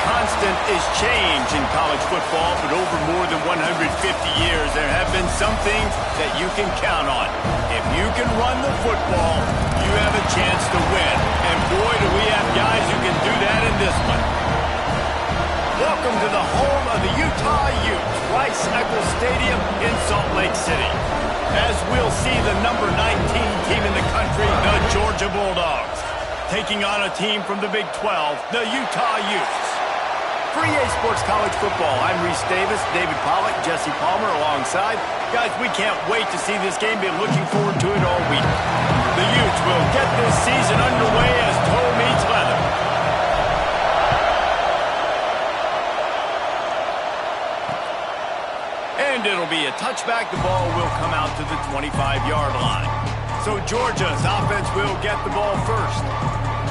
constant is change in college football, but over more than 150 years, there have been some things that you can count on. If you can run the football, you have a chance to win. And boy, do we have guys who can do that in this one. Welcome to the home of the Utah Utes, Rice-Eccles Stadium in Salt Lake City. As we'll see the number 19 team in the country, the Georgia Bulldogs, taking on a team from the Big 12, the Utah Utes. For EA Sports College Football, I'm Reese Davis, David Pollack, Jesse Palmer alongside. Guys, we can't wait to see this game. Been looking forward to it all week. The Utes will get this season underway as toe meets leather. And it'll be a touchback. The ball will come out to the 25-yard line. So Georgia's offense will get the ball first.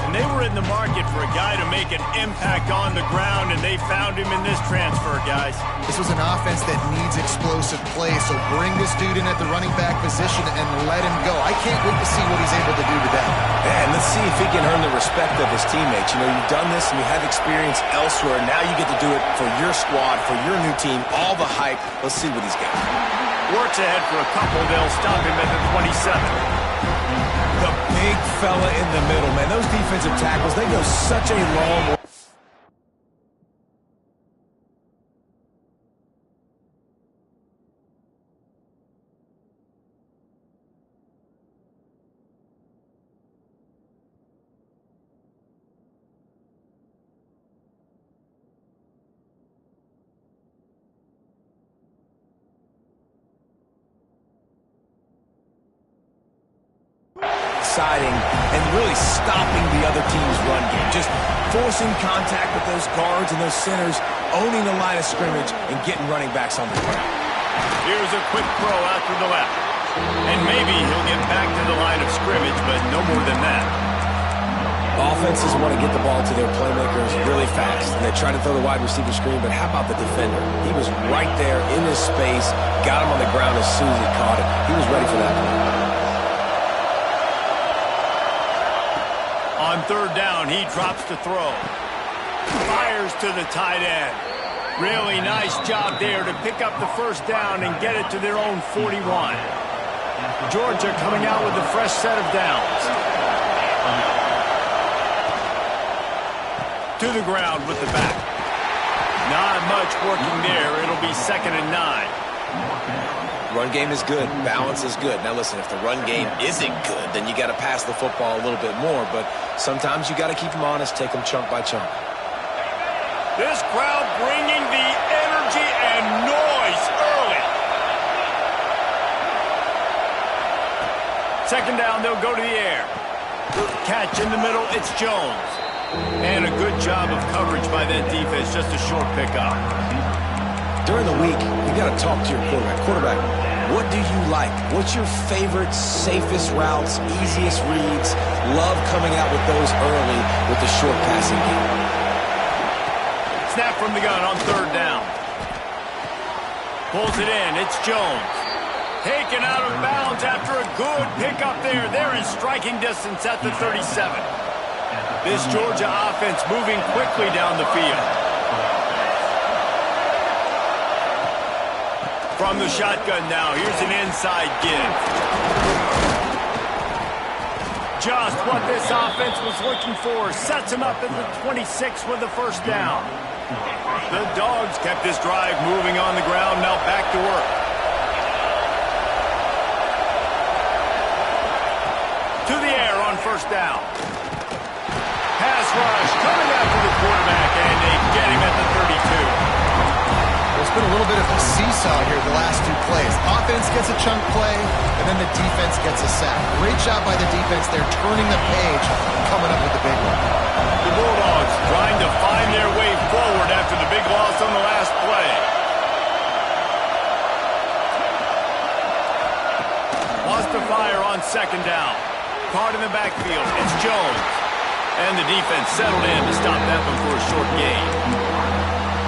And they were in the market for a guy to make an impact on the ground, and they found him in this transfer, guys. This was an offense that needs explosive plays, so bring this dude in at the running back position and let him go. I can't wait to see what he's able to do today. And let's see if he can earn the respect of his teammates. You know, you've done this and you have experience elsewhere. Now you get to do it for your squad, for your new team, all the hype. Let's see what he's got. Works ahead for a couple. They'll stop him at the 27. The big fella in the middle, man. Those defensive tackles, they go such a long way. And really stopping the other team's run game. Just forcing contact with those guards and those centers, owning the line of scrimmage, and getting running backs on the ground. Here's a quick throw out to the left. And maybe he'll get back to the line of scrimmage, but no more than that. Offenses want to get the ball to their playmakers really fast. And they try to throw the wide receiver screen, but how about the defender? He was right there in his space, got him on the ground as soon as he caught it. He was ready for that play. On third down, he drops to throw. Fires to the tight end. Really nice job there to pick up the first down and get it to their own 41. Georgia coming out with a fresh set of downs. To the ground with the back. Not much working there. It'll be 2nd and 9. Run game is good. Balance is good. Now listen, if the run game isn't good, then you got to pass the football a little bit more. But sometimes you got to keep them honest, take them chunk by chunk. This crowd bringing the energy and noise early. 2nd down, they'll go to the air. Catch in the middle, it's Jones. And a good job of coverage by that defense, just a short pickup. During the week, you got to talk to your quarterback. Quarterback, what do you like? What's your favorite, safest routes, easiest reads? Love coming out with those early with the short passing game. Snap from the gun on 3rd down. Pulls it in. It's Jones. Taken out of bounds after a good pickup there. They're in striking distance at the 37. This Georgia offense moving quickly down the field. From the shotgun now, here's an inside give. Just what this offense was looking for. Sets him up at the 26 with the first down. The Dogs kept this drive moving on the ground, now back to work. To the air on 1st down. Pass rush coming after the quarterback, and they get him at the 32. There's been a little bit of a seesaw here the last 2 plays. Offense gets a chunk play, and then the defense gets a sack. Great job by the defense. They're turning the page, coming up with the big one. The Bulldogs trying to find their way forward after the big loss on the last play. Lost the fire on 2nd down. Caught in the backfield. It's Jones. And the defense settled in to stop that one for a short gain.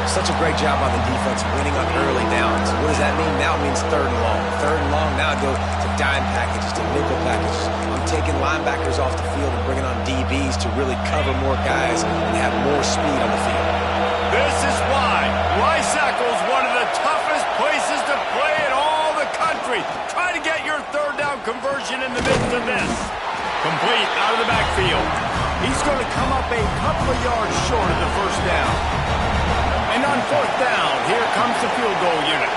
Such a great job by the defense winning on early downs. What does that mean? Now it means 3rd and long. 3rd and long, now I go to dime packages, to nickel packages. I'm taking linebackers off the field and bringing on DBs to really cover more guys and have more speed on the field. two-point conversion in the midst of this. Complete out of the backfield. He's going to come up a couple of yards short of the first down. And on fourth down, here comes the field goal unit.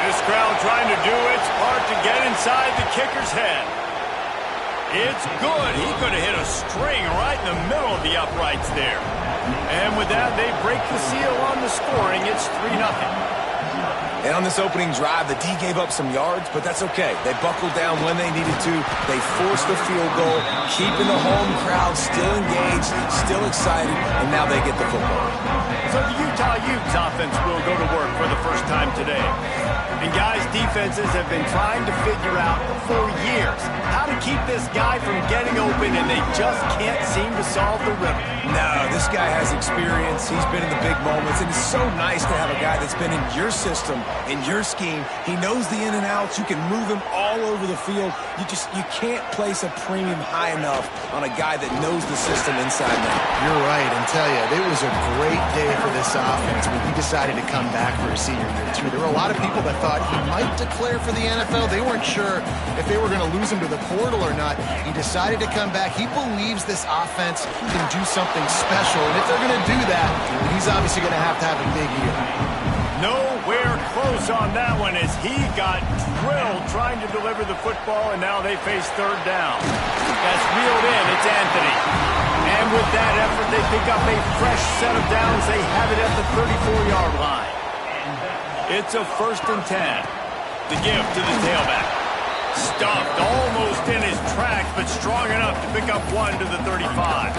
This crowd trying to do its part to get inside the kicker's head. It's good. He could have hit a string right in the middle of the uprights there. And with that, they break the seal on the scoring. It's 3-0. And on this opening drive, the D gave up some yards, but that's okay. They buckled down when they needed to. They forced the field goal, keeping the home crowd still engaged, still excited, and now they get the football. So the Utah Utes offense will go to work for the first time today. And guys, defenses have been trying to figure out for years how to keep this guy from getting open, and they just can't seem to solve the riddle. No, this guy has experience. He's been in the big moments, and it's so nice to have a guy that's been in your system, in your scheme. He knows the in and outs. You can move him all over the field. You can't place a premium high enough on a guy that knows the system inside and out. You're right, and tell you, it was a great day for this offense when he decided to come back for his senior year, too. There were a lot of people that thought he might declare for the NFL. They weren't sure if they were going to lose him to the portal or not. He decided to come back. He believes this offense can do something special, and if they're going to do that, he's obviously going to have a big year. Nowhere close on that one as he got drilled trying to deliver the football, and now they face third down. That's reeled in. It's Anthony. And with that effort, they pick up a fresh set of downs. They have it at the 34-yard line. It's a 1st and 10. The give to the tailback. Stuffed almost in his tracks, but strong enough to pick up one to the 35.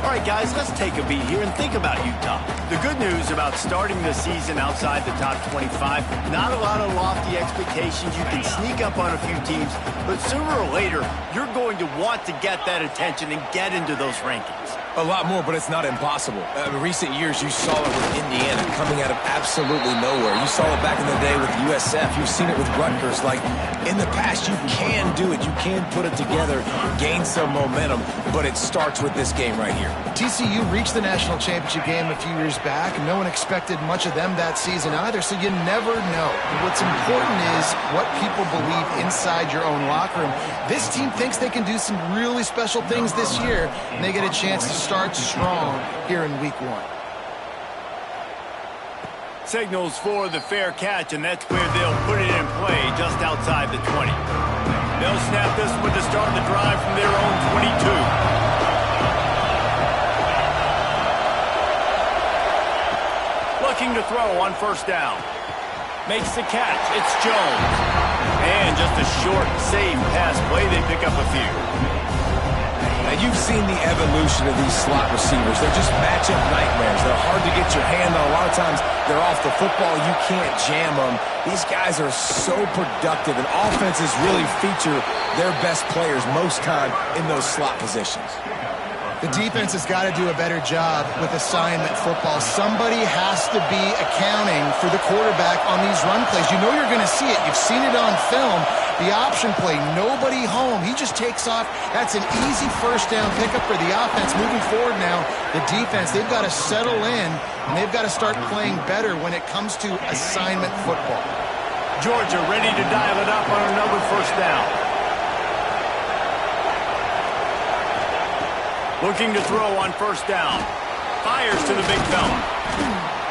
All right, guys, let's take a beat here and think about Utah. The good news about starting the season outside the top 25, not a lot of lofty expectations. You can sneak up on a few teams, but sooner or later, you're going to want to get that attention and get into those rankings. A lot more, but it's not impossible. In recent years, you saw it with Indiana coming out of absolutely nowhere. You saw it back in the day with USF. You've seen it with Rutgers. Like, in the past, you can do it. You can put it together, gain some momentum, but it starts with this game right here. TCU reached the national championship game a few years back, and no one expected much of them that season either, so you never know. What's important is what people believe inside your own locker room. This team thinks they can do some really special things this year, and they get a chance to start strong here in week 1. Signals for the fair catch, and that's where they'll put it in play just outside the 20. They'll snap this one to start the drive from their own 22. Looking to throw on 1st down. Makes the catch. It's Jones. And just a short, safe pass play. They pick up a few. Now, you've seen the evolution of these slot receivers. They're just matchup nightmares. They're hard to get your hand on. A lot of times, they're off the football. You can't jam them. These guys are so productive, and offenses really feature their best players most time in those slot positions. The defense has got to do a better job with assignment football. Somebody has to be accounting for the quarterback on these run plays. You know you're going to see it. You've seen it on film. The option play, nobody home. He just takes off. That's an easy 1st down pickup for the offense. Moving forward now, the defense, they've got to settle in, and they've got to start playing better when it comes to assignment football. Georgia ready to dial it up on another 1st down. Looking to throw on 1st down. Fires to the big fella.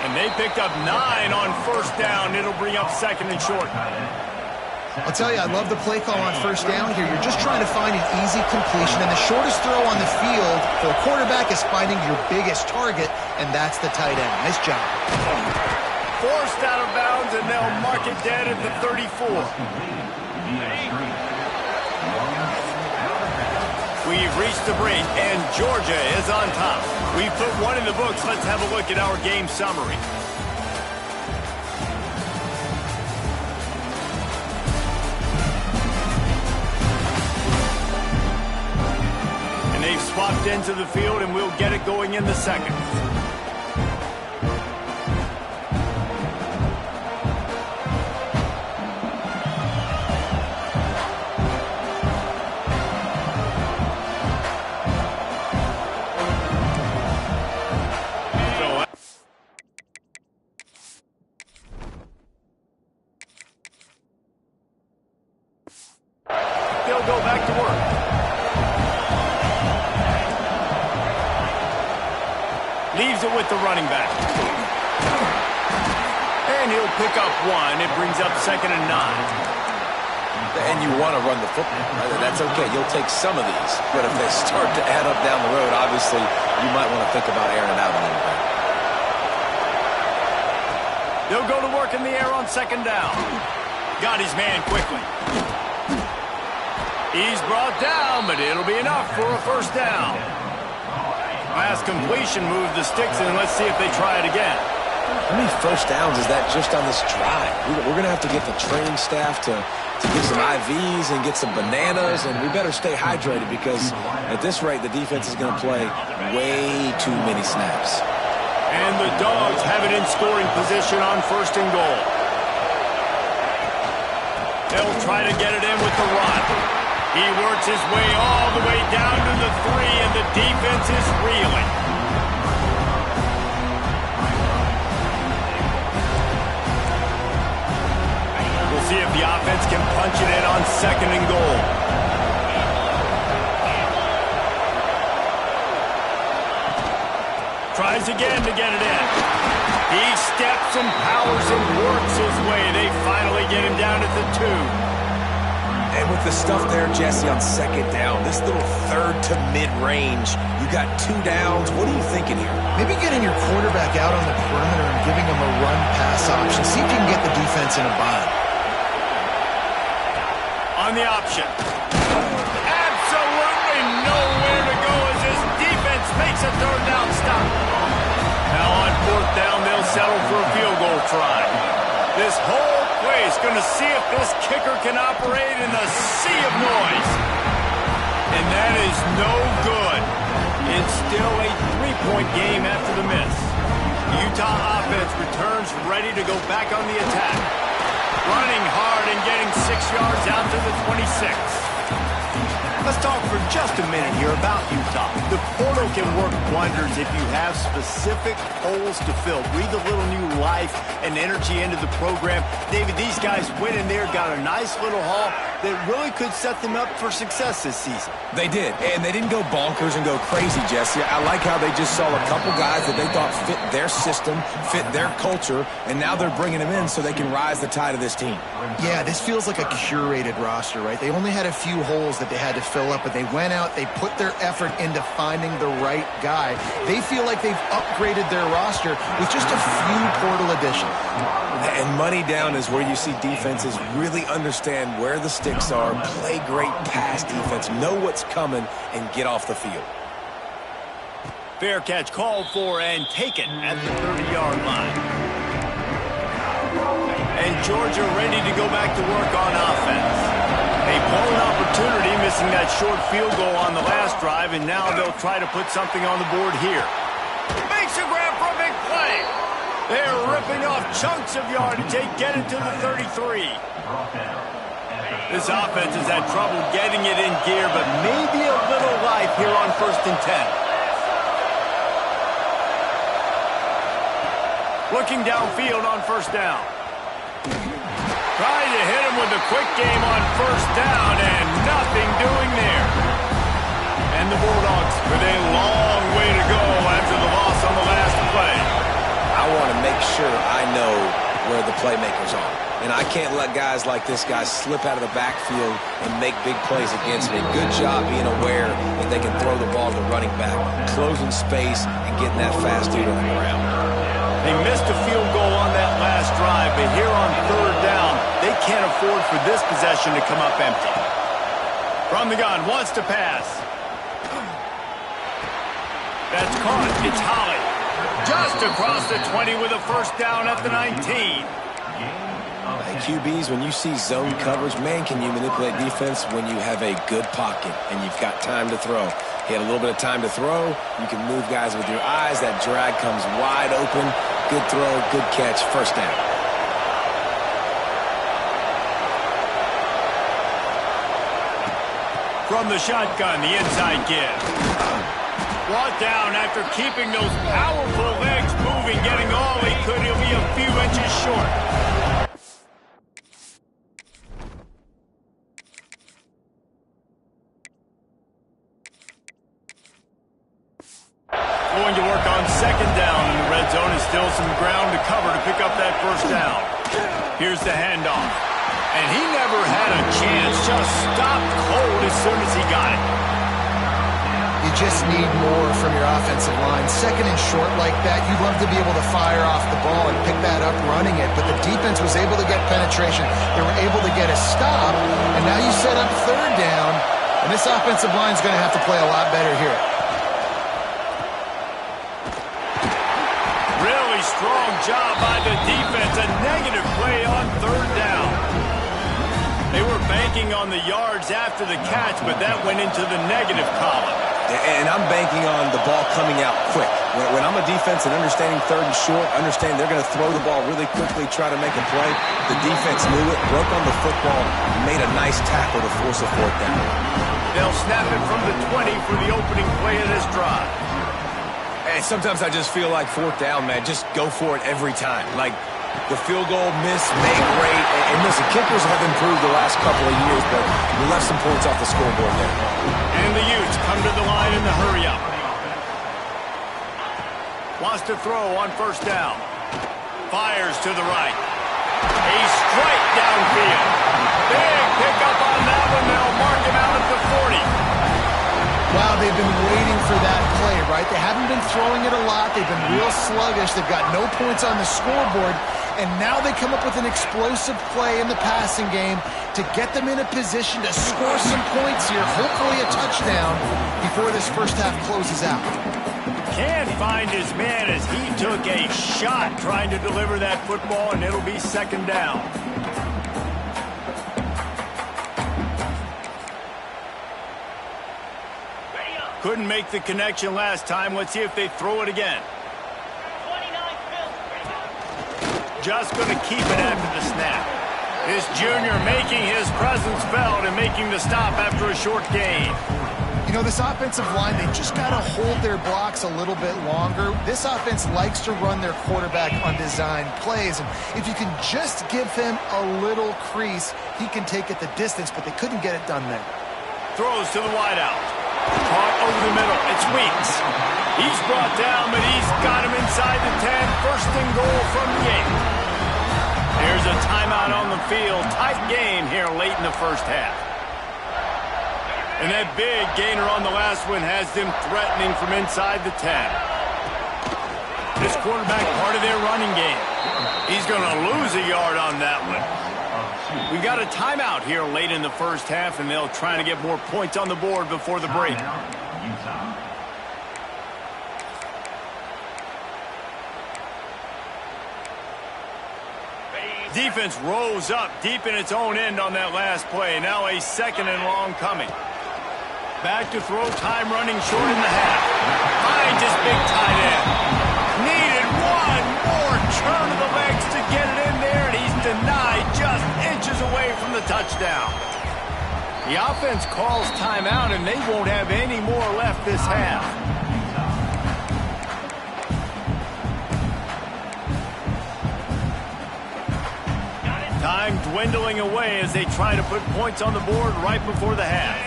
And they picked up 9 on 1st down. It'll bring up 2nd and short. I'll tell you, I love the play call on 1st down here. You're just trying to find an easy completion, and the shortest throw on the field for a quarterback is finding your biggest target, and that's the tight end. Nice job. Forced out of bounds, and they'll mark it dead at the 34. We've reached the break, and Georgia is on top. We've put one in the books. Let's have a look at our game summary. And they've swapped into the field, and we'll get it going in the 2nd. Leaves it with the running back. And he'll pick up one. It brings up 2nd and 9. And you want to run the football. That's okay. You'll take some of these. But if they start to add up down the road, obviously, you might want to think about airing it out a little bit. They'll go to work in the air on 2nd down. Got his man quickly. He's brought down, but it'll be enough for a 1st down. Last completion moved the sticks in. Let's see if they try it again. How many 1st downs is that just on this drive? We're going to have to get the training staff to get some IVs and get some bananas, and we better stay hydrated because at this rate, the defense is going to play way too many snaps. And the Dogs have it in scoring position on 1st and goal. They'll try to get it in with the run. He works his way all the way down to the 3, and the defense is reeling. We'll see if the offense can punch it in on 2nd and goal. Tries again to get it in. He steps and powers and works his way. They finally get him down at the 2. And with the stuff there, Jesse, on 2nd down, this little 3rd to mid-range, you got 2 downs. What are you thinking here? Maybe getting your quarterback out on the perimeter and giving him a run-pass option. See if you can get the defense in a bind. On the option. Absolutely nowhere to go as this defense makes a 3rd down stop. Now on 4th down, they'll settle for a field goal try. This whole place going to see if this kicker can operate in a sea of noise. And that is no good. It's still a 3-point game after the miss. The Utah offense returns ready to go back on the attack. Running hard and getting 6 yards out to the 26. Let's talk for just a minute here about Utah. The portal can work wonders if you have specific holes to fill. Breathe a little new life and energy into the program. David, these guys went in there, got a nice little haul that really could set them up for success this season. They did, and they didn't go bonkers and go crazy, Jesse. I like how they just saw a couple guys that they thought fit their system, fit their culture, and now they're bringing them in so they can rise the tide of this team. Yeah, this feels like a curated roster, right? They only had a few holes that they had to fill up, but they went out, they put their effort into finding the right guy. They feel like they've upgraded their roster with just a few portal additions. And money down is where you see defenses really understand where the sticks are, play great pass defense, know what's coming, and get off the field. Fair catch called for and taken at the 30-yard line. And Georgia ready to go back to work on offense. A blown opportunity, missing that short field goal on the last drive, and now they'll try to put something on the board here. Makes a grab for a big play. They're ripping off chunks of yardage. They get it to the 33. This offense has had trouble getting it in gear, but maybe a little life here on 1st and 10. Looking downfield on 1st down. Trying to hit him with a quick game on 1st down, and nothing doing there. And the Bulldogs with a long way to go after the loss on the last play. I want to make sure I know where the playmakers are. And I can't let guys like this guy slip out of the backfield and make big plays against me. Good job being aware that they can throw the ball to the running back, closing space, and getting that fast dude on the ground. They missed a field goal on that last drive, but here on 3rd down, they can't afford for this possession to come up empty. From the gun, wants to pass. That's caught. It's Holly. Just across the 20 with a 1st down at the 19. QBs, when you see zone coverage, man, can you manipulate defense when you have a good pocket and you've got time to throw. He had a little bit of time to throw. You can move guys with your eyes. That drag comes wide open. Good throw, good catch, 1st down. From the shotgun, the inside give. Brought down after keeping those powerful legs moving, getting all he could. He'll be a few inches short. Going to work on 2nd down. some ground to cover to pick up that first down. Here's the handoff. And he never had a chance, just stopped cold as soon as he got it. You just need more from your offensive line. Second and short like that, you'd love to be able to fire off the ball and pick that up running it, but the defense was able to get penetration. They were able to get a stop, and now you set up third down, and this offensive line is going to have to play a lot better here. Really strong job by the defense. A negative play on third down. They were banking on the yards after the catch, but that went into the negative column. And I'm banking on the ball coming out quick. When I'm a defense and understanding third and short, understand they're going to throw the ball really quickly, try to make a play. The defense knew it, broke on the football, made a nice tackle to force a fourth down. They'll snap it from the 20 for the opening play of this drive. And sometimes I just feel like fourth down, man, just go for it every time. Like, the field goal miss, made great. And listen, kickers have improved the last couple of years, but we left some points off the scoreboard there. And the Utes come to the line in the hurry-up. Wants to throw on first down. Fires to the right. A strike downfield. Big pickup on that one. They'll mark him out at the 40. Wow, they've been waiting for that play, right? They haven't been throwing it a lot. They've been real sluggish. They've got no points on the scoreboard. And now they come up with an explosive play in the passing game to get them in a position to score some points here, hopefully a touchdown, before this first half closes out. Can't find his man as he took a shot trying to deliver that football, and it'll be second down. Couldn't make the connection last time. Let's see if they throw it again. Just going to keep it after the snap. This junior making his presence felt and making the stop after a short gain. You know, this offensive line, they just got to hold their blocks a little bit longer. This offense likes to run their quarterback on design plays. And if you can just give him a little crease, he can take it the distance, but they couldn't get it done there. Throws to the wideout. Caught over the middle. It's Weeks. He's brought down, but he's got him inside the 10. First and goal from the 8. There's a timeout on the field. Tight game here late in the first half. And that big gainer on the last one has them threatening from inside the 10. This quarterback, part of their running game. He's going to lose a yard on that one. We've got a timeout here late in the first half, and they'll try to get more points on the board before the break. Defense rose up deep in its own end on that last play. Now a second and long coming. Back to throw, time running short in the half. Finds his big tight end. Needed one more turn of the legs to get it in there, and he's denied just inches away from the touchdown. The offense calls timeout, and they won't have any more left this half. Time dwindling away as they try to put points on the board right before the half.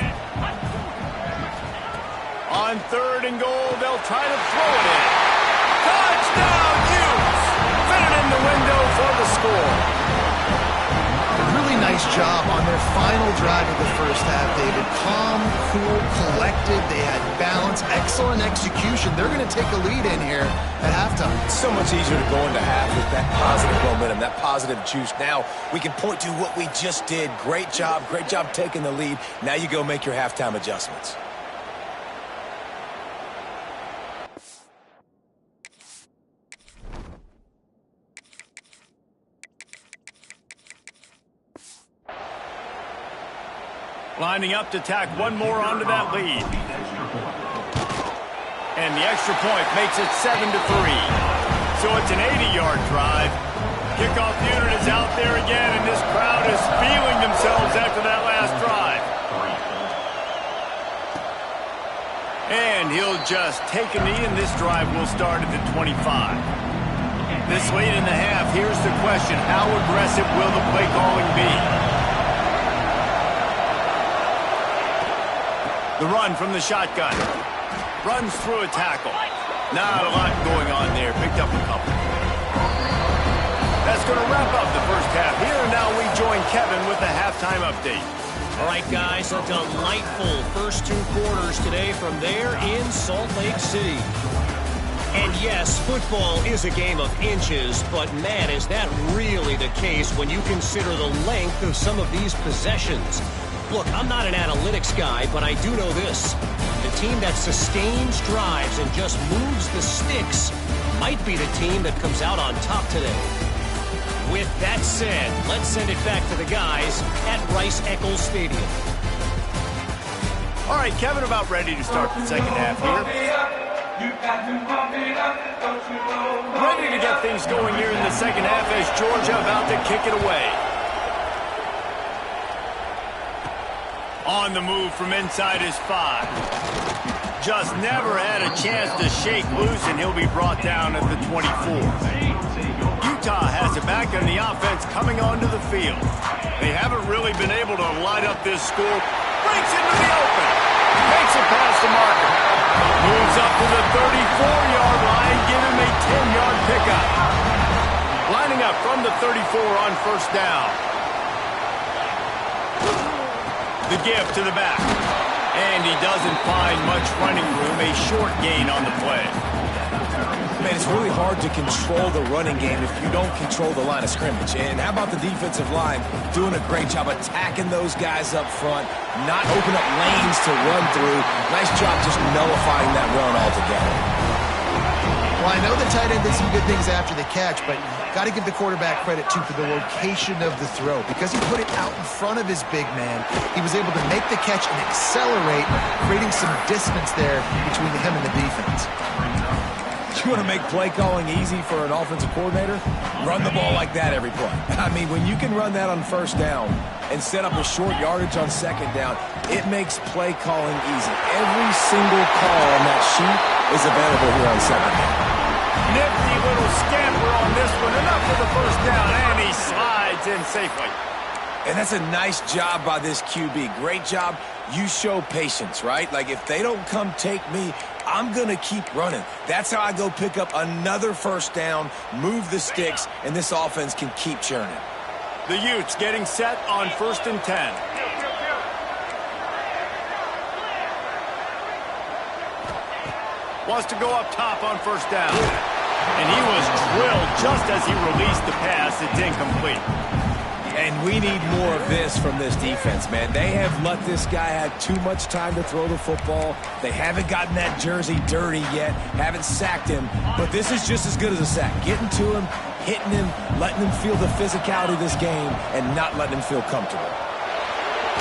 On third and goal, they'll try to throw it in. Touchdown, Utes! Fit it in the window for the score. Really nice job on their final drive of the first half, David. Calm, cool, collected. They had balance, excellent execution. They're going to take a lead in here at halftime. It's so much easier to go into half with that positive momentum, that positive juice. Now we can point to what we just did. Great job taking the lead. Now you go make your halftime adjustments. Lining up to tack one more onto that lead. And the extra point makes it 7-3. So it's an 80-yard drive. Kickoff unit is out there again, and this crowd is feeling themselves after that last drive. And he'll just take a knee, and this drive will start at the 25. This late in the half, here's the question. How aggressive will the play calling be? The run from the shotgun. Runs through a tackle. Not a lot going on there. Picked up a couple. going to wrap up the first half here, and now we join Kevin with the halftime update. All right, guys, a delightful first 2 quarters today from there in Salt Lake City. And yes, football is a game of inches, but man, is that really the case when you consider the length of some of these possessions. Look, I'm not an analytics guy, but I do know this. The team that sustains drives and just moves the sticks might be the team that comes out on top today. With that said, let's send it back to the guys at Rice-Eccles Stadium. All right, Kevin, about ready to start the second half here. Ready to get things going here in the second half as Georgia about to kick it away. On the move from inside his 5. Just never had a chance to shake loose, and he'll be brought down at the 24. Utah has it back on the offense coming onto the field. They haven't really been able to light up this score. Breaks into the open. Makes it past the marker. Moves up to the 34-yard line. Give him a 10-yard pickup. Lining up from the 34 on first down. The give to the back. And he doesn't find much running room. A short gain on the play. Man, it's really hard to control the running game if you don't control the line of scrimmage. And how about the defensive line doing a great job attacking those guys up front, not open up lanes to run through. Nice job just nullifying that run altogether. Well, I know the tight end did some good things after the catch, but got to give the quarterback credit, too, for the location of the throw. Because he put it out in front of his big man, he was able to make the catch and accelerate, creating some distance there between him and the defense. You want to make play calling easy for an offensive coordinator? Run the ball like that every play. I mean, when you can run that on first down and set up a short yardage on second down, it makes play calling easy. Every single call on that sheet is available here on second down. Nifty little scamper on this one. Enough for the first down, and he slides in safely. And that's a nice job by this QB. Great job. You show patience, right? Like, if they don't come take me, I'm going to keep running. That's how I go pick up another first down, move the sticks, and this offense can keep churning. The Utes getting set on 1st and 10. Wants to go up top on first down. And he was drilled just as he released the pass. It's incomplete. And we need more of this from this defense, man. They have let this guy have too much time to throw the football. They haven't gotten that jersey dirty yet, haven't sacked him. But this is just as good as a sack. Getting to him, hitting him, letting him feel the physicality of this game, and not letting him feel comfortable.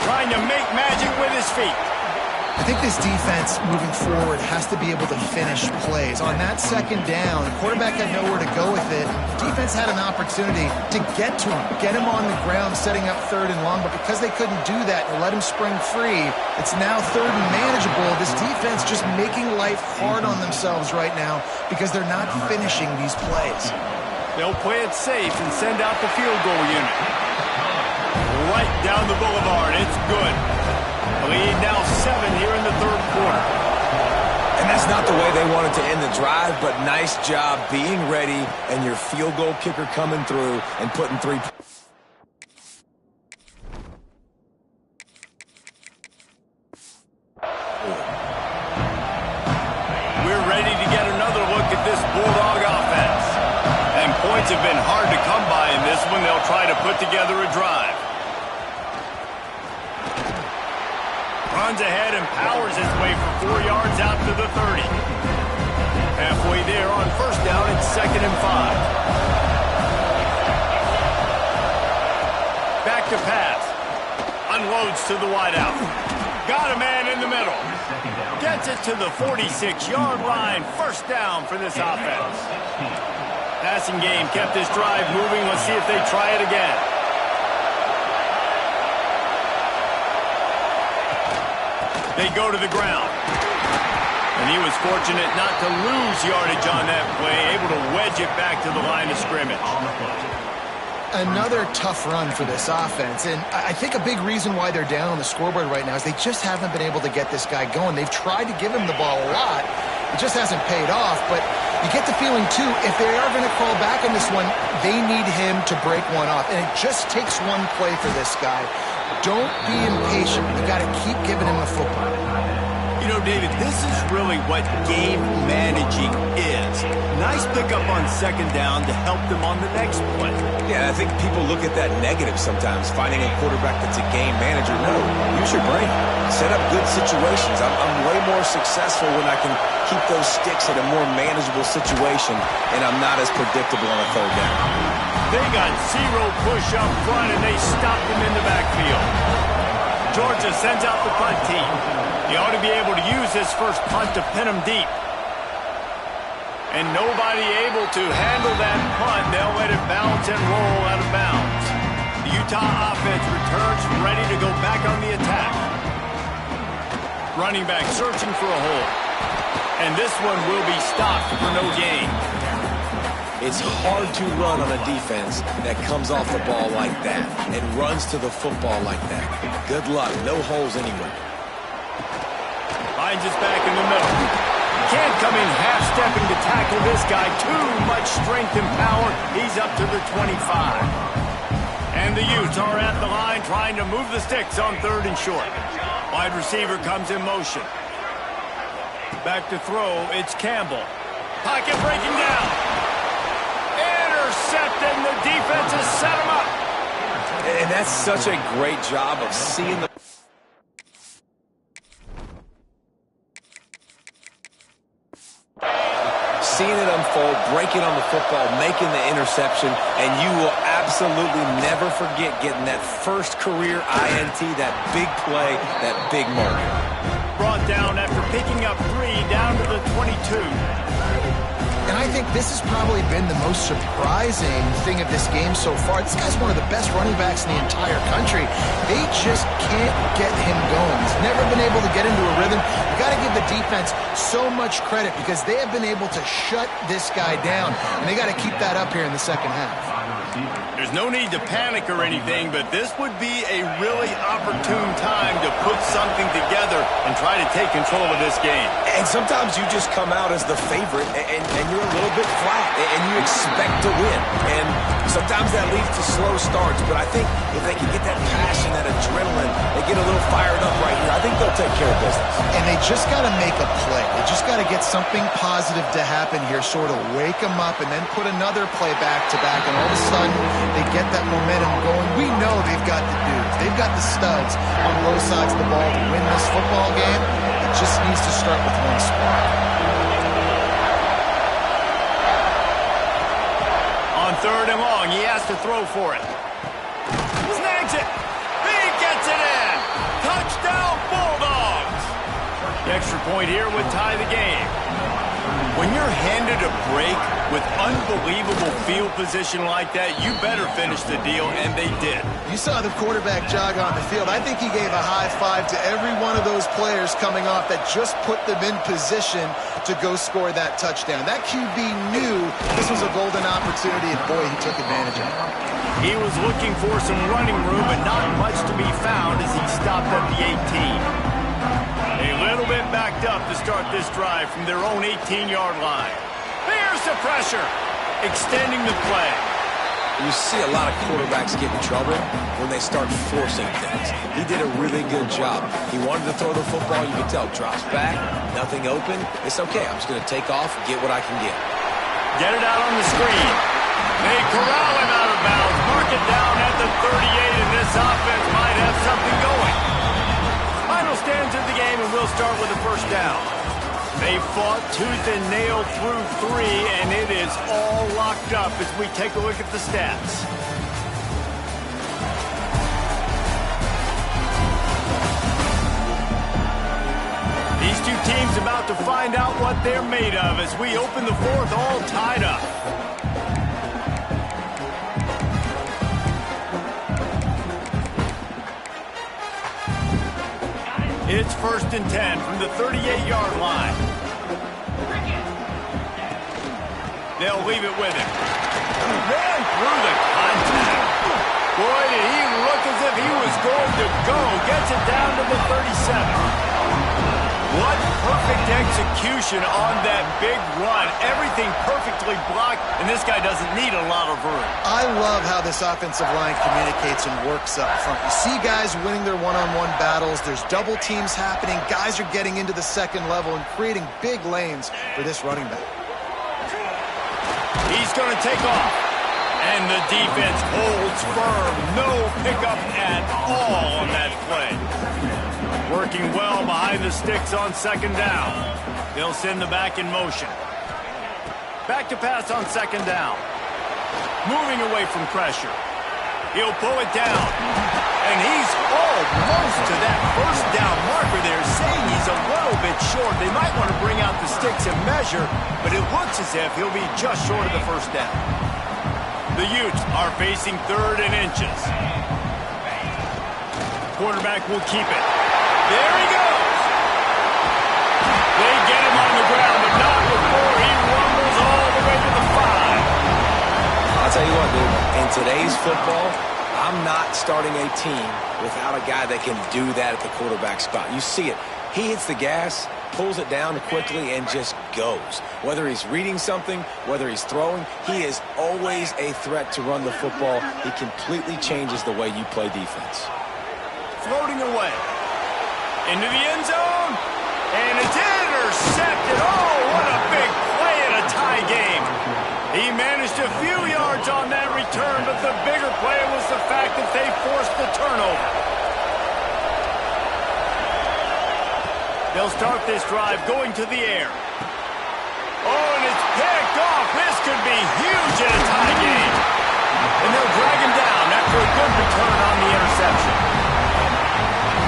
Trying to make magic with his feet. I think this defense moving forward has to be able to finish plays. On that second down, the quarterback had nowhere to go with it. Defense had an opportunity to get to him, get him on the ground, setting up 3rd and long, but because they couldn't do that and let him spring free, it's now 3rd and manageable. This defense just making life hard on themselves right now because they're not finishing these plays. They'll play it safe and send out the field goal unit. Right down the boulevard. It's good. Lead now 7 here in the 3rd quarter. And that's not the way they wanted to end the drive, but nice job being ready and your field goal kicker coming through and putting 3. We're ready to get another look at this Bulldog offense. And points have been hard to come by in this one. They'll try to put together a drive. Runs ahead and powers his way for 4 yards out to the 30. Halfway there on first down, it's 2nd and 5. Back to pass. Unloads to the wideout. Got a man in the middle. Gets it to the 46-yard line. First down for this offense. Passing game kept this drive moving. Let's see if they try it again. They go to the ground. And he was fortunate not to lose yardage on that play, able to wedge it back to the line of scrimmage. Another tough run for this offense, and I think a big reason why they're down on the scoreboard right now is they just haven't been able to get this guy going. They've tried to give him the ball a lot, It just hasn't paid off, but you get the feeling, too, if they are going to crawl back in this one, they need him to break one off. And it just takes one play for this guy. Don't be impatient. You got to keep giving him the football. You know, David, this is really what game managing is. Nice pickup on second down to help them on the next play. Yeah, I think people look at that negative sometimes, finding a quarterback that's a game manager. No, use your brain. Set up good situations. I'm way more successful when I can keep those sticks in a more manageable situation, and I'm not as predictable on a third down. They got zero push up front, and they stopped him in the backfield. Georgia sends out the punt team. He ought to be able to use his first punt to pin him deep. And nobody able to handle that punt. They'll let it bounce and roll out of bounds. The Utah offense returns ready to go back on the attack. Running back searching for a hole. And this one will be stopped for no gain. It's hard to run on a defense that comes off the ball like that and runs to the football like that. Good luck. No holes anywhere. Finds us back in the middle. Can't come in half-stepping to tackle this guy. Too much strength and power. He's up to the 25. And the Utes are at the line trying to move the sticks on third and short. Wide receiver comes in motion. Back to throw. It's Campbell. Pocket breaking down. Intercepted, and the defense has set him up. And that's such a great job of seeing the unfold, breaking on the football, making the interception, and you will absolutely never forget getting that first career INT, that big play, that big moment. Brought down after picking up 3 down to the 22. And I think this has probably been the most surprising thing of this game so far. This guy's one of the best running backs in the entire country. They just can't get him going. He's never been able to get into a rhythm. You got to give the defense so much credit because they have been able to shut this guy down. And they got to keep that up here in the second half. There's no need to panic or anything, but this would be a really opportune time to put something together and try to take control of this game. And sometimes you just come out as the favorite, and you're a little bit flat, and you expect to win. And sometimes that leads to slow starts, but I think if they can get that passion, that adrenaline, they get a little fired up right here, I think they'll take care of business. And they just got to make a play. They just got to get something positive to happen here, sort of wake them up, and then put another play back-to-back, and all of a sudden they get that momentum going. We know they've got the dudes. They've got the studs on both sides of the ball to win this football game. It just needs to start with one squad. On third and long, he has to throw for it. Snags it. He gets it in. Touchdown, Bulldogs. The extra point here would tie the game. When you're handed a break with unbelievable field position like that, you better finish the deal, and they did. You saw the quarterback jog on the field. I think he gave a high five to every one of those players coming off that just put them in position to go score that touchdown. That QB knew this was a golden opportunity, and boy, he took advantage of it. He was looking for some running room, but not much to be found as he stopped at the 18. A little bit backed up to start this drive from their own 18-yard line. There's the pressure, extending the play. You see a lot of quarterbacks get in trouble when they start forcing things. He did a really good job. He wanted to throw the football. You could tell, drops back, nothing open. It's okay. I'm just going to take off and get what I can get. Get it out on the screen. They corral him out of bounds. Mark it down at the 38, and this offense might have something going. Final stands of the game, and we'll start with the first down. They fought tooth and nail through 3, and it is all locked up as we take a look at the stats. These two teams about to find out what they're made of as we open the fourth all tied up. It's 1st and 10 from the 38-yard line. They'll leave it with him. Ran through the contact. Boy, did he look as if he was going to go. Gets it down to the 37. What perfect execution on that big run. Everything perfectly blocked, and this guy doesn't need a lot of room. I love how this offensive line communicates and works up front. You see guys winning their one-on-one battles. There's double teams happening. Guys are getting into the second level and creating big lanes for this running back. He's going to take off. And the defense holds firm. No pickup at all on that play. Working well behind the sticks on second down. They'll send the back in motion. Back to pass on second down. Moving away from pressure. He'll pull it down. And he's almost to that first down marker there, saying he's a little bit short. They might want to bring out the sticks and measure, but it looks as if he'll be just short of the first down. The Utes are facing third and inches. Quarterback will keep it. There he goes. They get him on the ground, but not before he rumbles all the way to the 5. I'll tell you what, dude. In today's football, I'm not starting a team without a guy that can do that at the quarterback spot. You see it. He hits the gas, pulls it down quickly, and just goes. Whether he's reading something, whether he's throwing, he is always a threat to run the football. He completely changes the way you play defense. Floating away. Into the end zone. And it's intercepted. Oh, what a big play in a tie game. He managed a few yards on that return, but the bigger play was the fact that they forced the turnover. They'll start this drive going to the air. Oh, and it's picked off. This could be huge in a tie game. And they'll drag him down after a good return on the interception.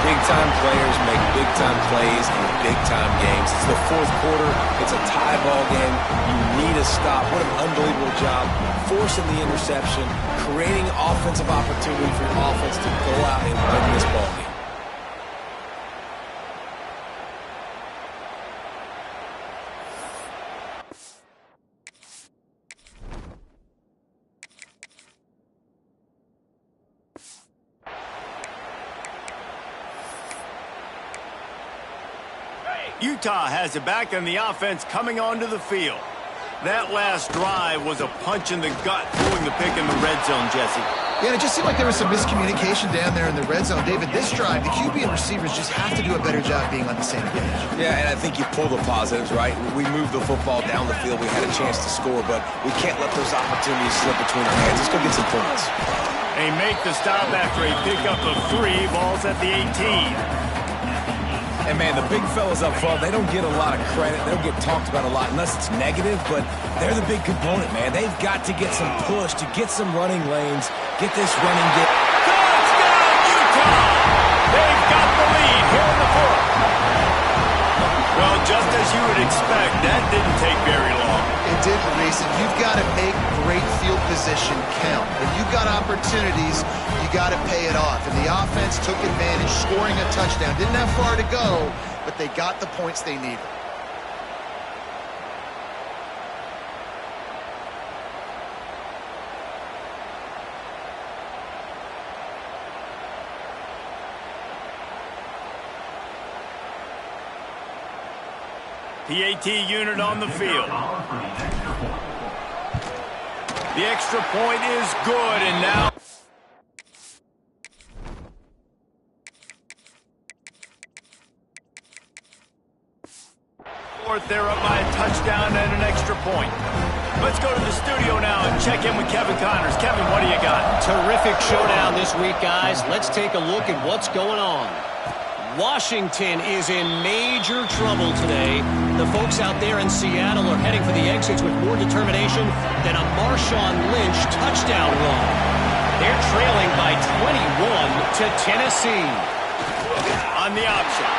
Big-time players make big-time plays in big-time games. It's the fourth quarter. It's a tie ball game. You need a stop. What an unbelievable job forcing the interception, creating offensive opportunity for your offense to go out and win this ball game. Utah has it back and the offense coming onto the field. That last drive was a punch in the gut, pulling the pick in the red zone, Jesse. Yeah, it just seemed like there was some miscommunication down there in the red zone. David, this drive, the QB and receivers just have to do a better job being on the same page. Yeah, and I think you pull the positives, right? We moved the football down the field. We had a chance to score, but we can't let those opportunities slip between our hands. Let's go get some points. They make the stop after a pickup of 3. Ball's at the 18. And, man, the big fellas up front, they don't get a lot of credit. They don't get talked about a lot unless it's negative, but they're the big component, man. They've got to get some push, to get some running lanes, get this running game. Touchdown, Utah! They've got the lead here in the fourth. Well, just as you would expect, that didn't take very long. It didn't, Reese. You've got to make great field position count. When you've got opportunities, you got to pay it off. And the offense took advantage, scoring a touchdown. Didn't have far to go, but they got the points they needed. PAT unit on the field. The extra point is good, and now fourth, they're up by a touchdown and an extra point. Let's go to the studio now and check in with Kevin Connors. Kevin, what do you got? Terrific showdown this week, guys. Let's take a look at what's going on. Washington is in major trouble today. The folks out there in Seattle are heading for the exits with more determination than a Marshawn Lynch touchdown run. They're trailing by 21 to Tennessee. On the option.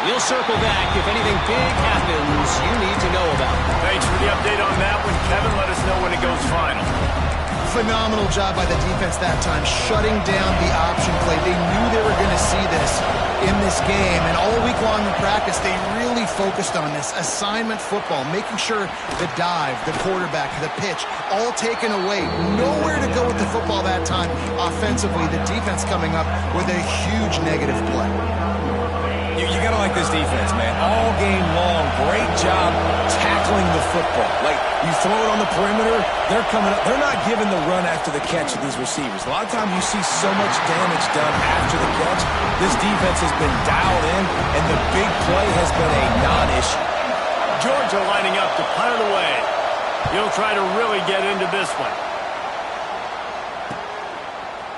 We'll circle back if anything big happens you need to know about. Thanks for the update on that one, Kevin. Let us know when it goes final. Phenomenal job by the defense that time, shutting down the option play. They knew they were going to see this in this game, and all week long in practice, they really focused on this assignment football, making sure the dive, the quarterback, the pitch, all taken away. Nowhere to go with the football that time offensively. The defense coming up with a huge negative play. You got to like this defense, man. All game long, great job tackling the football. Like, you throw it on the perimeter, they're coming up. They're not giving the run after the catch of these receivers. A lot of times you see so much damage done after the catch. This defense has been dialed in, and the big play has been a non-issue. Georgia lining up to punt it away. He'll try to really get into this one.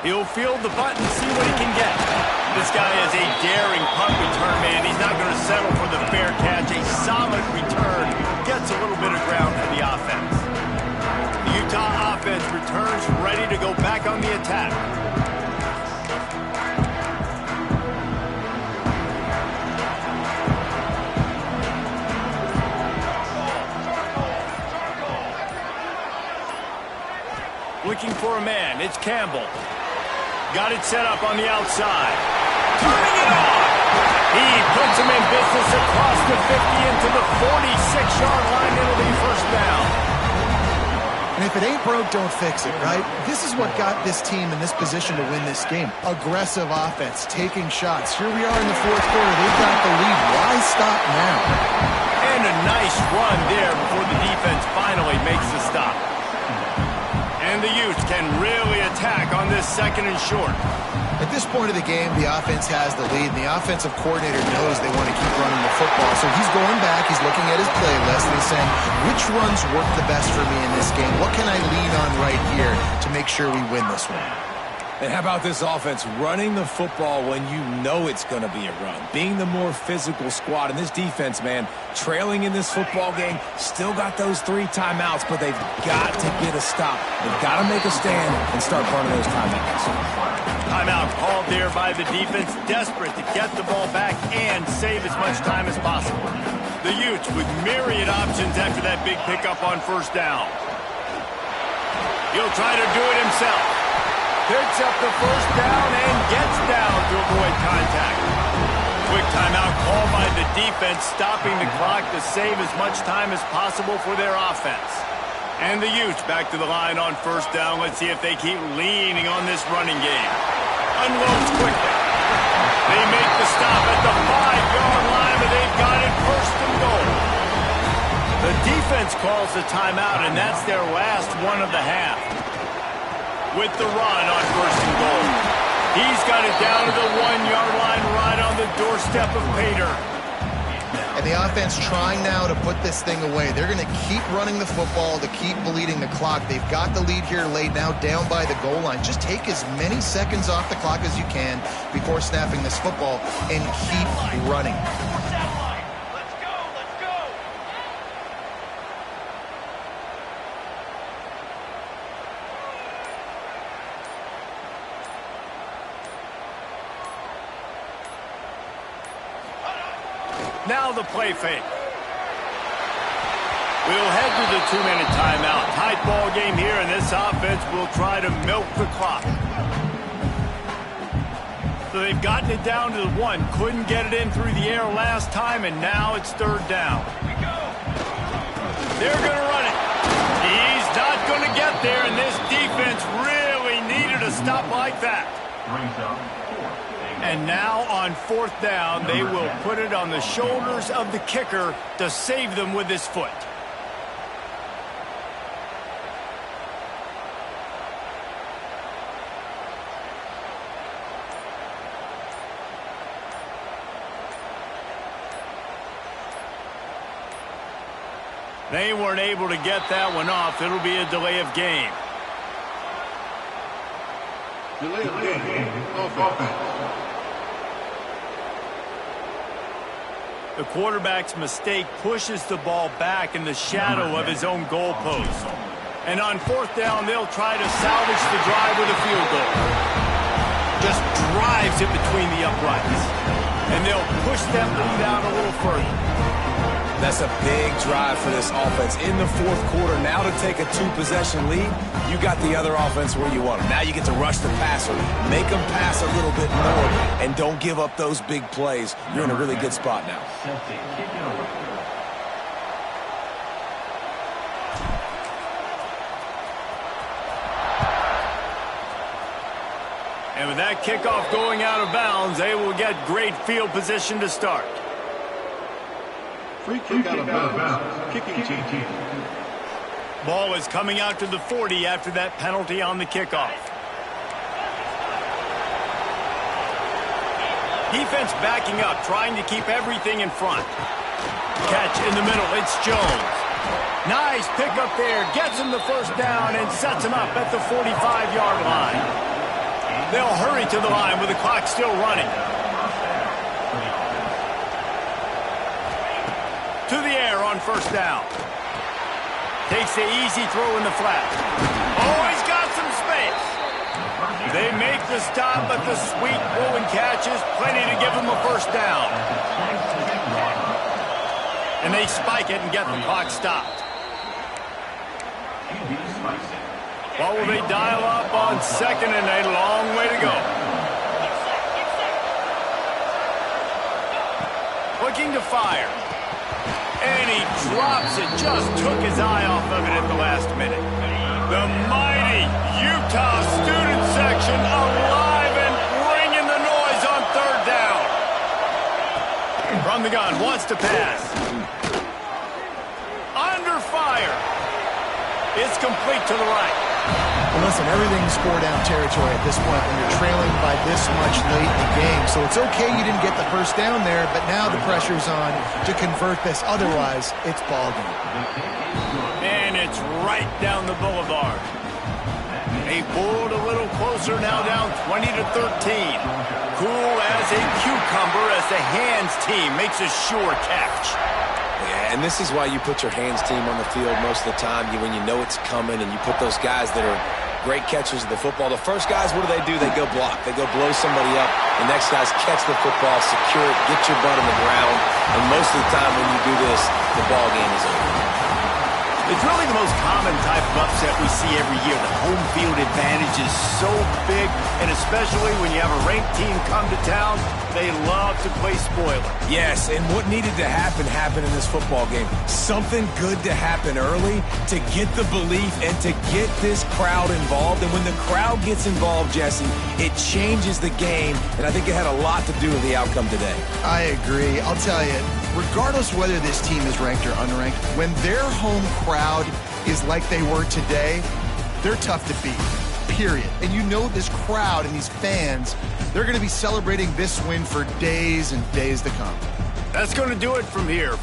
He'll field the punt and see what he can get. This guy is a daring punt return man. He's not going to settle for the fair catch. A solid return gets a little bit of ground for the offense. The Utah offense returns ready to go back on the attack. Looking for a man. It's Campbell. Got it set up on the outside. Turning it on. He puts him in business across the 50 into the 46-yard line. It'll be first down. And if it ain't broke, don't fix it, right? This is what got this team in this position to win this game. Aggressive offense, taking shots. Here we are in the fourth quarter. They've got the lead. Why stop now? And a nice run there before the defense finally makes the stop. And the Utes can really attack on this second and short. At this point of the game, the offense has the lead, and the offensive coordinator knows they want to keep running the football. So he's going back, he's looking at his playlist, and he's saying, which runs work the best for me in this game? What can I lean on right here to make sure we win this one? And how about this offense running the football when you know it's going to be a run? Being the more physical squad. And this defense, man, trailing in this football game, still got those 3 timeouts, but they've got to get a stop. They've got to make a stand and start burning those timeouts. Timeout called there by the defense, desperate to get the ball back and save as much time as possible. The Utes with myriad options after that big pickup on first down. He'll try to do it himself. Picks up the first down and gets down to avoid contact. Quick timeout called by the defense, stopping the clock to save as much time as possible for their offense. And the Utes back to the line on first down. Let's see if they keep leaning on this running game. Unloads quickly. They make the stop at the 5-yard line, but they've got it first and goal. The defense calls the timeout, and that's their last one of the half. With the run on first and goal. He's got it down to the 1-yard line right on the doorstep of Pater. And the offense trying now to put this thing away. They're going to keep running the football to keep bleeding the clock. They've got the lead here laid now down by the goal line. Just take as many seconds off the clock as you can before snapping this football and keep running. Now the play fake. We'll head to the 2-minute timeout. Tight ball game here, and this offense will try to milk the clock. So they've gotten it down to the 1. Couldn't get it in through the air last time, and now it's third down. They're going to run it. He's not going to get there, and this defense really needed a stop like that. And now on fourth down, they will put it on the shoulders of the kicker to save them with his foot. They weren't able to get that one off. It'll be a delay of game. Delay of game. Offense. The quarterback's mistake pushes the ball back in the shadow of his own goalpost. And on fourth down, they'll try to salvage the drive with a field goal. Just drives it between the uprights. And they'll push that lead out a little further. That's a big drive for this offense in the fourth quarter. Now to take a 2-possession lead, you got the other offense where you want them. Now you get to rush the passer, make them pass a little bit more, and don't give up those big plays. You're in a really good spot now. And And with that kickoff going out of bounds, they will get great field position to start. Free kick out of bounds. Kicking team. Ball is coming out to the 40 after that penalty on the kickoff. Defense backing up, trying to keep everything in front. Catch in the middle, it's Jones. Nice pickup there, gets him the first down and sets him up at the 45-yard line. They'll hurry to the line with the clock still running. To the air on first down. Takes the easy throw in the flat. Oh, he's got some space. They make the stop, but the sweet rolling catch is plenty to give him a first down. And they spike it and get the clock stopped. What will they dial up on second and a long way to go? Looking to fire. And he drops it. Just took his eye off of it at the last minute. The mighty Utah student section alive and bringing the noise on third down. From the gun, wants to pass. Under fire. It's complete to the right. Well, listen, everything's four-down territory at this point when you're trailing by this much late in the game. So it's okay you didn't get the first down there, but now the pressure's on to convert this. Otherwise, it's ball game. And it's right down the boulevard. They pulled a little closer, now down 20-13. Cool as a cucumber as the hands team makes a sure catch. Yeah, and this is why you put your hands team on the field most of the time when you know it's coming, and you put those guys that are great catchers of the football. The first guys, what do? They go block. They go blow somebody up. The next guys catch the football, secure it, get your butt on the ground. And most of the time when you do this, the ball game is over. It's really the most common type of upset we see every year. The home field advantage is so big, and especially when you have a ranked team come to town, they love to play spoiler. Yes, and what needed to happen happened in this football game. Something good to happen early to get the belief and to get this crowd involved. And when the crowd gets involved, Jesse, it changes the game, and I think it had a lot to do with the outcome today. I agree. I'll tell you, regardless whether this team is ranked or unranked, when their home crowd is like they were today, they're tough to beat, period. And you know this crowd and these fans, they're going to be celebrating this win for days and days to come. That's going to do it from here.